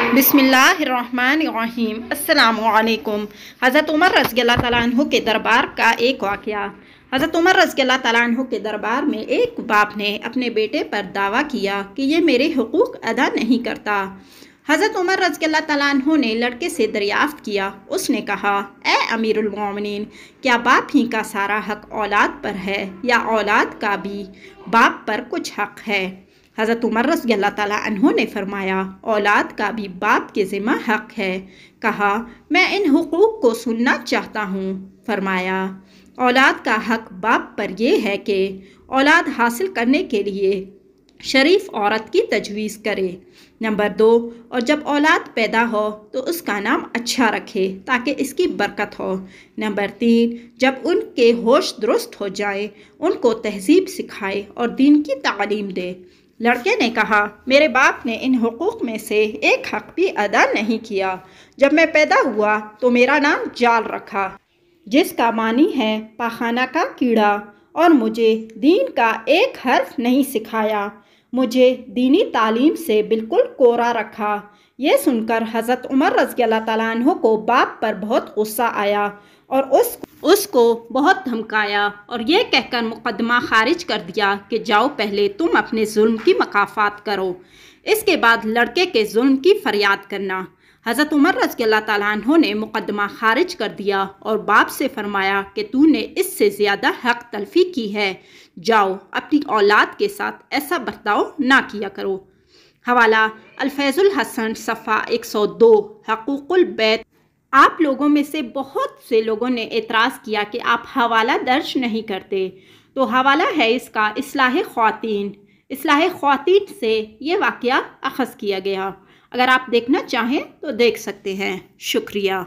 बिस्मिल्लाहिर्रहमानिर्रहीम। अस्सलामुअलैकुम। हज़रत उमर रज़ियल्लाहु तआला अन्हु के दरबार का एक वाक़या। हज़रत उमर रज़ियल्लाहु तआला अन्हु के दरबार में एक बाप ने अपने बेटे पर दावा किया कि ये मेरे हुकूक अदा नहीं करता। हज़रत उमर रज़ियल्लाहु तआला अन्हु ने लड़के से दरियाफ़्त किया। उसने कहा, ए अमीरुल मोमिनीन, क्या बाप ही का सारा हक़ औलाद पर है या औलाद का भी बाप पर कुछ हक़ है? हज़रत उमर रज़ियल्लाहु तआला अन्हु ने फरमाया, औलाद का भी बाप के ज़िम्मा हक़ है। कहा, मैं इन हुकूक को सुनना चाहता हूँ। फरमाया, औलाद का हक़ बाप पर यह है कि औलाद हासिल करने के लिए शरीफ औरत की तजवीज़ करे। नंबर 2, और जब औलाद पैदा हो तो उसका नाम अच्छा रखे ताकि इसकी बरकत हो। नंबर 3, जब उनके होश दुरुस्त हो जाए उनको तहज़ीब सिखाए और दीन की तालीम दे। लड़के ने कहा, मेरे बाप ने इन हुकूक में से एक हक़ भी अदा नहीं किया। जब मैं पैदा हुआ तो मेरा नाम जाल रखा, जिसका मानी है पाखाना का कीड़ा, और मुझे दीन का एक हर्फ नहीं सिखाया। मुझे दीनी तालीम से बिल्कुल कोरा रखा। ये सुनकर हज़रत उमर रज़ियल्लाहु तआला अन्हु को बाप पर बहुत गुस्सा आया और उसको बहुत धमकाया और ये कहकर मुकदमा खारिज कर दिया कि जाओ पहले तुम अपने जुल्म की मकाफ़ात करो, इसके बाद लड़के के जुल्म की फरियाद करना। हज़रत उमर रज़ियल्लाहु तआला अन्हु ने मुकदमा खारिज कर दिया और बाप से फरमाया कि तूने इससे ज़्यादा हक़ तलफ़ी की है, जाओ अपनी औलाद के साथ ऐसा बर्ताव ना किया करो। हवाला अल-फैज़ुल हसन सफ़ा 102। हक़ूक़ुल बैत। आप लोगों में से बहुत से लोगों ने एतराज़ किया कि आप हवाला दर्ज नहीं करते, तो हवाला है इसका इस्लाह ख़वातीन। इस्लाह ख़वातीन से ये वाक़या अख़ज़ किया गया। अगर आप देखना चाहें तो देख सकते हैं। शुक्रिया।